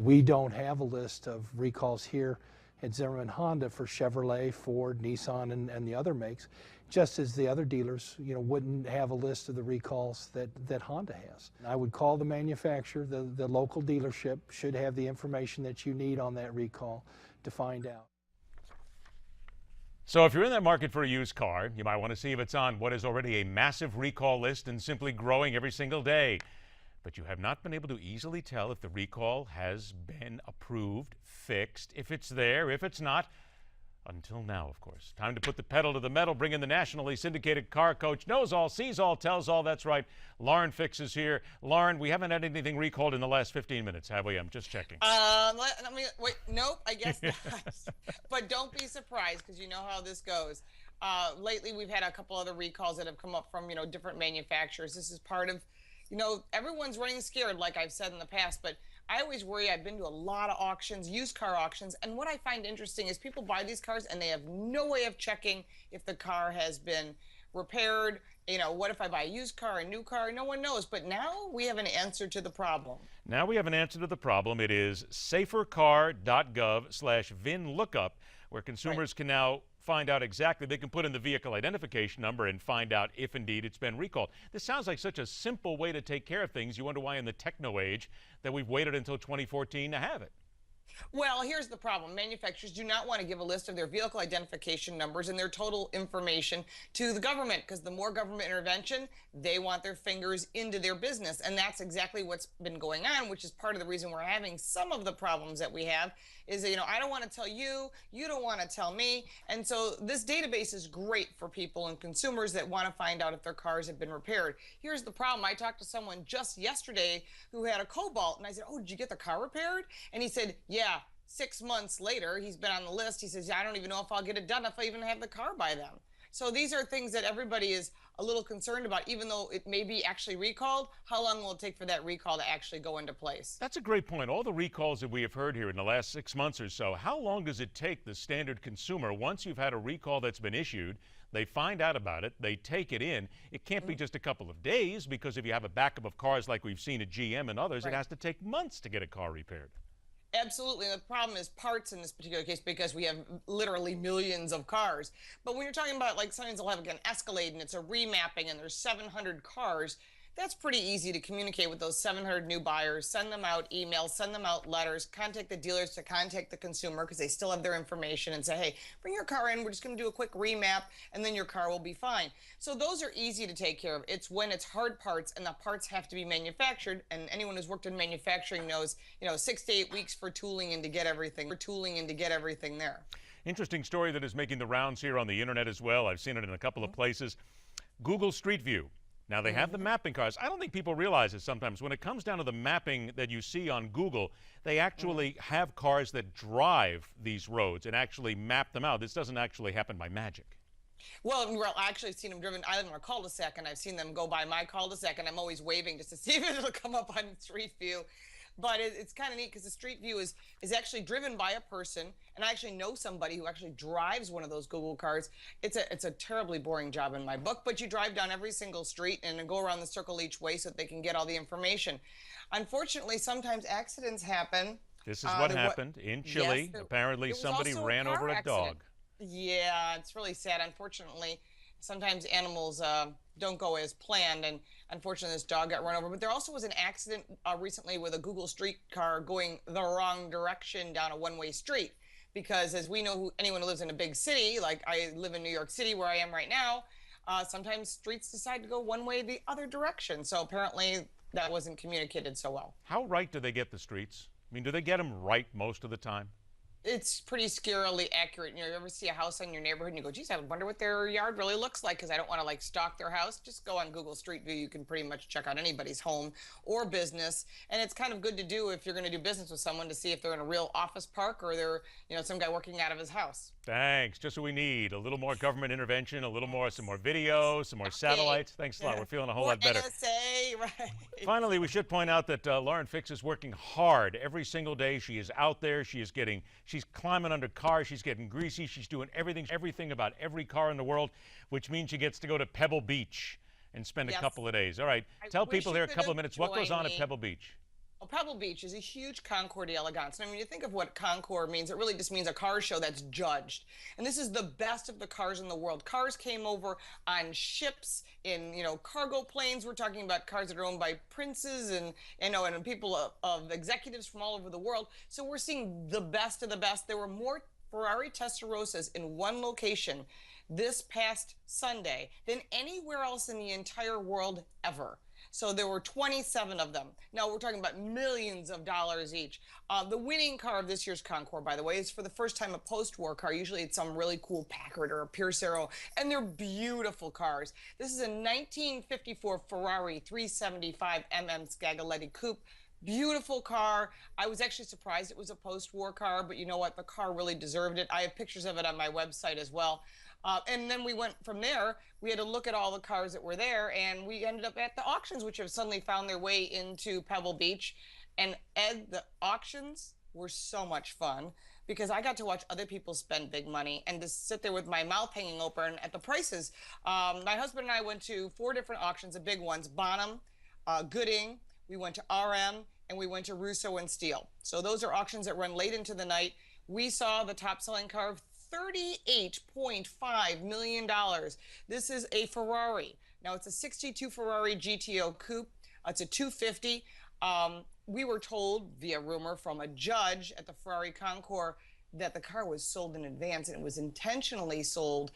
We don't have a list of recalls here at Zimmerman Honda for Chevrolet, Ford, Nissan, and the other makes, just as the other dealers, wouldn't have a list of the recalls that Honda has. I would call the manufacturer. The local dealership should have the information that you need on that recall to find out. So if you're in that market for a used car, you might want to see if it's on what is already a massive recall list and simply growing every single day. But you have not been able to easily tell if the recall has been approved, fixed, if it's there, if it's not. Until now, of course. Time to put the pedal to the metal, bring in the nationally syndicated car coach, knows all, sees all, tells all. That's right. Lauren Fix is here. Lauren, we haven't had anything recalled in the last 15 minutes, have we? I'm just checking. Wait, nope, I guess not. But don't be surprised, because you know how this goes. Lately, we've had a couple other recalls that have come up from, different manufacturers. This is part of, everyone's running scared, like I've said in the past, but I always worry. I've been to a lot of auctions, used car auctions, and what I find interesting is people buy these cars and they have no way of checking if the car has been repaired. What if I buy a used car, a new car? No one knows. But now we have an answer to the problem. Now we have an answer to the problem. It is safercar.gov/VIN lookup, where consumers can now find out exactly. They can put in the vehicle identification number and find out if indeed it's been recalled. This sounds like such a simple way to take care of things. You wonder why in the techno age that we've waited until 2014 to have it. Well, here's the problem. Manufacturers do not want to give a list of their vehicle identification numbers and their total information to the government, because the more government intervention, they want their fingers into their business. And that's exactly what's been going on, which is part of the reason we're having some of the problems that we have is that, I don't want to tell you, you don't want to tell me. And so this database is great for people and consumers that want to find out if their cars have been repaired. Here's the problem. I talked to someone just yesterday who had a Cobalt, and I said, oh, did you get the car repaired? And he said, yeah. 6 months later, he's been on the list. He says, I don't even know if I'll get it done if I even have the car by then. So these are things that everybody is a little concerned about, even though it may be actually recalled. How long will it take for that recall to actually go into place? That's a great point. All the recalls that we have heard here in the last 6 months or so, how long does it take the standard consumer, once you've had a recall that's been issued, they find out about it, they take it in. It can't be just a couple of days, because if you have a backup of cars like we've seen at GM and others, It has to take months to get a car repaired. Absolutely. And the problem is parts in this particular case, because we have literally millions of cars. But when you're talking about, like, sometimes they'll have an Escalade and it's a remapping and there's 700 cars, that's pretty easy to communicate with those 700 new buyers, send them out emails, send them out letters, contact the dealers to contact the consumer, because they still have their information, and say, hey, bring your car in, we're just going to do a quick remap, and then your car will be fine. So those are easy to take care of. It's when it's hard parts and the parts have to be manufactured, and anyone who's worked in manufacturing knows, 6 to 8 weeks for tooling and to get everything, there. Interesting story that is making the rounds here on the internet as well. I've seen it in a couple of places. Google Street View. Now, they have the mapping cars. I don't think people realize it sometimes. When it comes down to the mapping that you see on Google, they actually have cars that drive these roads and actually map them out. This doesn't actually happen by magic. Well, I actually have seen them driven. I live in a cul-de-sac, and I've seen them go by my cul-de-sac, and I'm always waving just to see if it'll come up on Street View. But it's kind of neat, because the Street View is actually driven by a person, and I actually know somebody who actually drives one of those Google cars. It's a terribly boring job in my book, but you drive down every single street and go around the circle each way so that they can get all the information. Unfortunately, sometimes accidents happen. This is what happened in Chile. Yes, apparently somebody ran over a dog. Yeah, it's really sad. Unfortunately, sometimes animals don't go as planned, and unfortunately this dog got run over. But there also was an accident recently with a Google Street car going the wrong direction down a one-way street, because as we know, anyone who lives in a big city, like I live in New York City where I am right now, sometimes streets decide to go one way the other direction. So apparently that wasn't communicated so well. How right do they get the streets? I mean, do they get them right most of the time? It's pretty scarily accurate. You ever see a house in your neighborhood and you go, geez, I wonder what their yard really looks like, because I don't want to stalk their house. Just go on Google Street View. You can pretty much check out anybody's home or business. And it's kind of good to do if you're going to do business with someone, to see if they're in a real office park or they're, some guy working out of his house. Thanks. Just what we need. A little more government intervention, some more video, some more satellites. Thanks a lot. We're feeling a whole lot better. NSA, right. Finally, we should point out that Lauren Fix is working hard every single day. She is out there. She's climbing under cars. She's getting greasy. She's doing everything about every car in the world, which means she gets to go to Pebble Beach and spend a couple of days. All right. Tell people here a couple of minutes what goes on at Pebble Beach. Well, Pebble Beach is a huge concours d'elegance. And I mean, you think of what concours means, it really just means a car show that's judged. And this is the best of the cars in the world. Cars came over on ships, in, cargo planes. We're talking about cars that are owned by princes and people of executives from all over the world. So we're seeing the best of the best. There were more Ferrari Testarossas in one location this past Sunday than anywhere else in the entire world ever. So there were 27 of them. Now we're talking about millions of dollars each. The winning car of this year's concours, by the way, is for the first time a post-war car. Usually it's some really cool Packard or a Pierce Arrow, and they're beautiful cars. This is a 1954 Ferrari 375 Scaglietti Coupe. Beautiful car. I was actually surprised it was a post-war car, but you know what? The car really deserved it. I have pictures of it on my website as well. And then we went from there. We had to look at all the cars that were there, and we ended up at the auctions, which have suddenly found their way into Pebble Beach. And Ed, the auctions were so much fun because I got to watch other people spend big money and to sit there with my mouth hanging open at the prices. My husband and I went to 4 different auctions, the big ones: Bonham, Gooding, we went to RM, and we went to Russo and Steele. So those are auctions that run late into the night. We saw the top selling car of $38.5 million. This is a Ferrari. Now, it's a 62 Ferrari GTO Coupe. It's a 250. We were told via rumor from a judge at the Ferrari concours that the car was sold in advance, and it was intentionally sold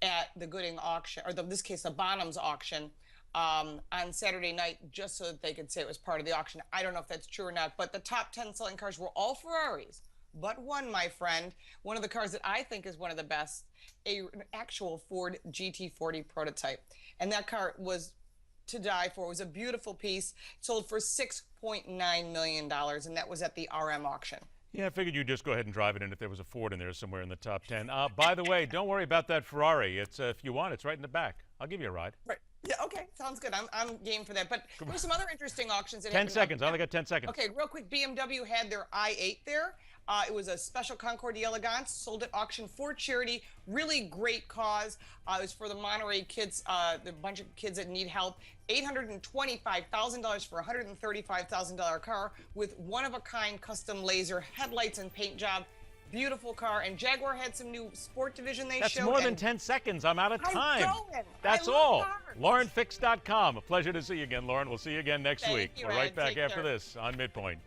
at the Gooding auction, or in this case, the Bonham's auction, on Saturday night, just so that they could say it was part of the auction. I don't know if that's true or not, but the top 10 selling cars were all Ferraris. But one, my friend, one of the cars that I think is one of the best, an actual Ford GT40 prototype. And that car was to die for. It was a beautiful piece. It sold for $6.9 million, and that was at the RM auction. Yeah, I figured you'd just go ahead and drive it in if there was a Ford in there somewhere in the top 10. By the way, don't worry about that Ferrari. It's if you want, it's right in the back. I'll give you a ride. Right. Yeah, okay, sounds good. I'm game for that. But there were some other interesting auctions. That 10 seconds. I only got 10 seconds. Okay, real quick. BMW had their i8 there. It was a special Concours d'Elegance, sold at auction for charity. Really great cause. It was for the Monterey kids, the bunch of kids that need help. $825,000 for a $135,000 car with one-of-a-kind custom laser headlights and paint job. Beautiful car. And Jaguar had some new sport division they showed. That's more than 10 seconds. I'm out of time. I'm going. That's all. LaurenFix.com. A pleasure to see you again, Lauren. We'll see you again next Thank week. you, We're right Ed. back Take after care. this on MidPoint.